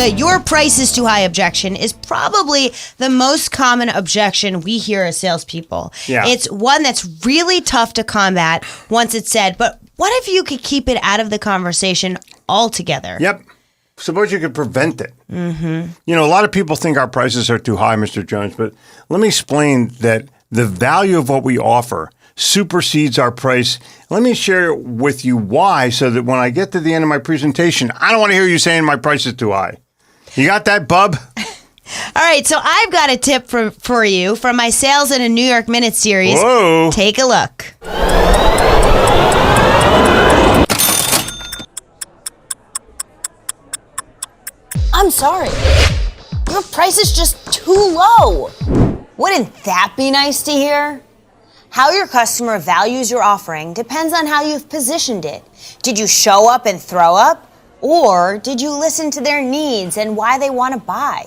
The "your price is too high" objection is probably the most common objection we hear as salespeople. Yeah. It's one that's really tough to combat once it's said, but what if you could keep it out of the conversation altogether? Yep. Suppose you could prevent it. Mm-hmm. You know, a lot of people think our prices are too high, Mr. Jones, but let me explain that the value of what we offer supersedes our price. Let me share with you why, so that when I get to the end of my presentation, I don't want to hear you saying my price is too high. You got that, bub? All right, so I've got a tip for you from my Sales in a New York Minute series. Whoa. Take a look. I'm sorry. Your price is just too low. Wouldn't that be nice to hear? How your customer values your offering depends on how you've positioned it. Did you show up and throw up? Or did you listen to their needs and why they want to buy?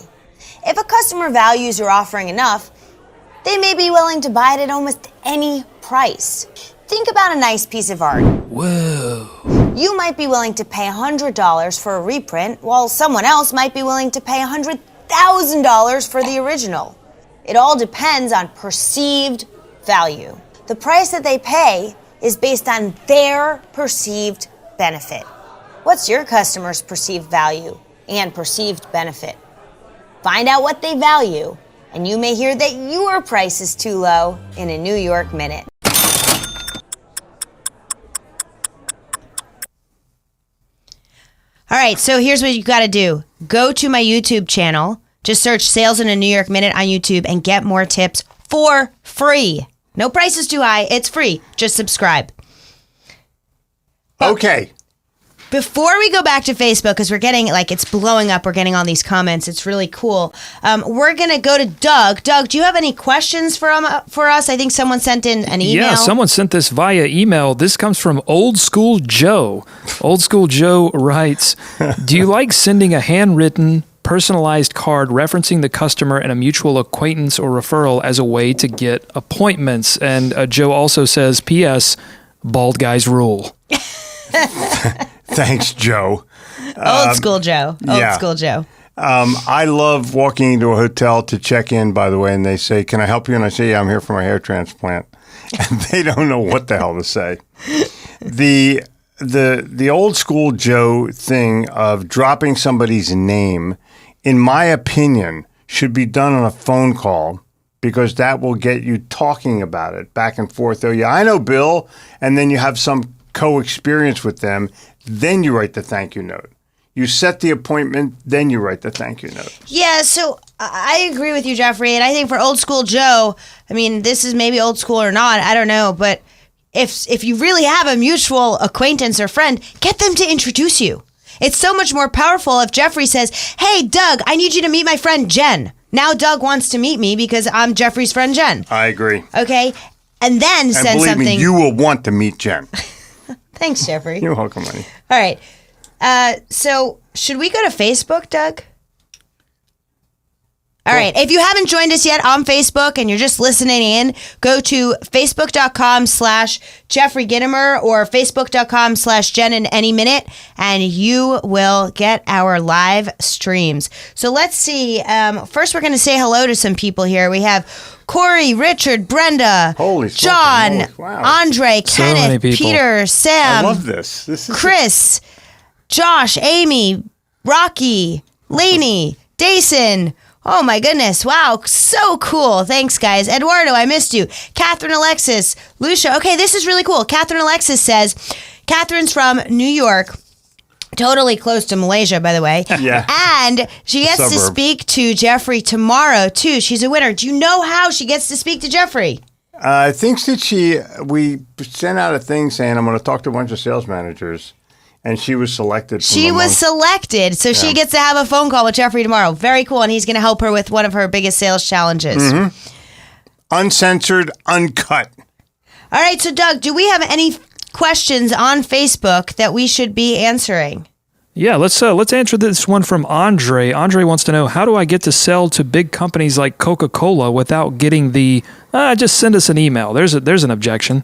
If a customer values your offering enough, they may be willing to buy it at almost any price. Think about a nice piece of art. Whoa. You might be willing to pay $100 for a reprint, while someone else might be willing to pay $100,000 for the original. It all depends on perceived value. The price that they pay is based on their perceived benefit. What's your customer's perceived value and perceived benefit? Find out what they value, and you may hear that your price is too low in a New York Minute. All right, so here's what you got to do. Go to my YouTube channel. Just search Sales in a New York Minute on YouTube and get more tips for free. No price is too high. It's free. Just subscribe. Okay. Before we go back to Facebook, because we're getting, it's blowing up. We're getting all these comments. It's really cool. We're going to go to Doug. Doug, do you have any questions for us? I think someone sent in an email. Yeah, someone sent this via email. This comes from Old School Joe. Old School Joe writes, do you like sending a handwritten, personalized card referencing the customer and a mutual acquaintance or referral as a way to get appointments? And Joe also says, P.S., bald guys rule. Thanks, Joe. Old school Joe. Yeah. School Joe. I love walking into a hotel to check in, by the way, and they say, can I help you? And I say, yeah, I'm here for my hair transplant. And they don't know what the hell to say. The old school Joe thing of dropping somebody's name, in my opinion, should be done on a phone call, because that will get you talking about it back and forth. Oh, yeah, I know Bill. And then you have some co-experience with them. Then you write the thank you note. You set the appointment, then you write the thank you note. Yeah, so I agree with you, Jeffrey. And I think for old school Joe, I mean, this is maybe old school or not, I don't know. But if you really have a mutual acquaintance or friend, get them to introduce you. It's so much more powerful if Jeffrey says, hey, Doug, I need you to meet my friend Jen. Now Doug wants to meet me because I'm Jeffrey's friend Jen. I agree. Okay? And then send believe something. me, you will want to meet Jen. Thanks, Jeffrey. You're welcome, honey. All right. So should we go to Facebook, Doug? All right. If you haven't joined us yet on Facebook and you're just listening in, go to facebook.com/Jeffrey Gitomer or facebook.com/Jen in any minute, and you will get our live streams. So let's see. First, we're going to say hello to some people here. We have Corey, Richard, Brenda, Holy John, wow. Andre, So many Kenneth, people. Peter, Sam. I love this. This is Chris, Josh, Amy, Rocky, Lainey, Dason. Oh my goodness. Wow. So cool. Thanks, guys. Eduardo, I missed you. Catherine Alexis, Lucia. Okay, this is really cool. Catherine Alexis says, Catherine's from New York. Totally close to Malaysia, by the way. Yeah. And she gets to speak to Jeffrey tomorrow, too. She's a winner. Do you know how she gets to speak to Jeffrey? I think that we sent out a thing saying, I'm going to talk to a bunch of sales managers. And she was selected. She was selected. So she gets to have a phone call with Jeffrey tomorrow. Very cool. And he's going to help her with one of her biggest sales challenges. Mm-hmm. Uncensored, uncut. All right. So, Doug, do we have any questions on Facebook that we should be answering? Yeah, let's answer this one from Andre. Andre wants to know, how do I get to sell to big companies like Coca-Cola without getting the, just send us an email? There's an objection.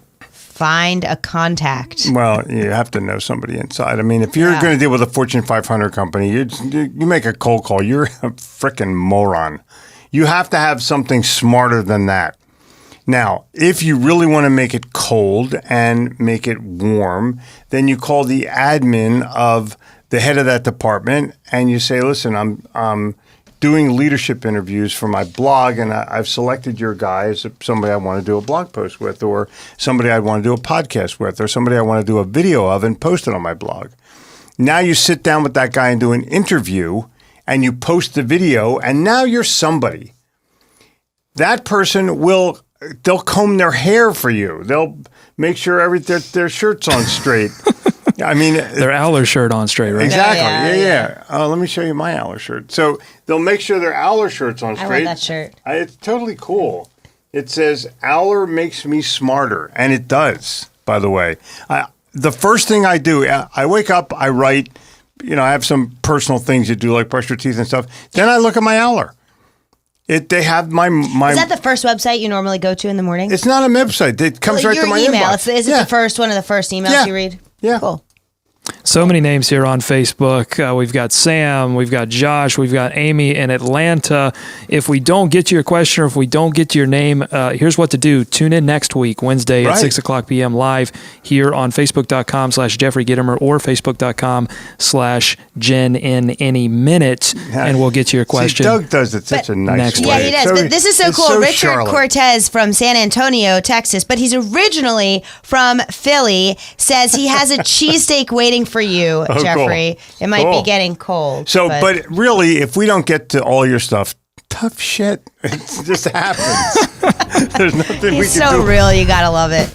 find a contact. Well, you have to know somebody inside. I mean, if you're going to deal with a Fortune 500 company, you make a cold call, you're a freaking moron. You have to have something smarter than that. Now, if you really want to make it cold and make it warm, then you call the admin of the head of that department and you say, listen, I'm doing leadership interviews for my blog and I've selected your guy as somebody I want to do a blog post with, or somebody I want to do a podcast with, or somebody I want to do a video of and post it on my blog. Now you sit down with that guy and do an interview and you post the video and now you're somebody. That person they'll comb their hair for you. They'll make sure their shirt's on straight. I mean, their Owler shirt on straight, right? Exactly. Yeah. Let me show you my Owler shirt. So they'll make sure their Owler shirt's on straight. I love that shirt. It's totally cool. It says, Owler makes me smarter. And it does, by the way. The first thing I do, I wake up, I write, I have some personal things to do, like brush your teeth and stuff. Then I look at my Owler. They have my. Is that the first website you normally go to in the morning? It's not a website. It comes right to my email. inbox. Is it the first one of the first emails you read? Yeah. Cool. So many names here on Facebook. We've got Sam, we've got Josh, we've got Amy in Atlanta. If we don't get to your question or if we don't get to your name, here's what to do. Tune in next week, Wednesday at 6 o'clock p.m. live here on Facebook.com/Jeffrey Gitomer or Facebook.com/Jen in any minute. And we'll get to your question. See, Doug does it such a nice way. Yeah, he does. But this is so cool. So Richard Charlotte. Cortez from San Antonio, Texas, but he's originally from Philly, says he has a cheesesteak waiting for you, Jeffrey. Cool. It might be getting cold. So, but really, if we don't get to all your stuff, tough shit. It just happens. There's nothing we can do. He's so real. You got to love it.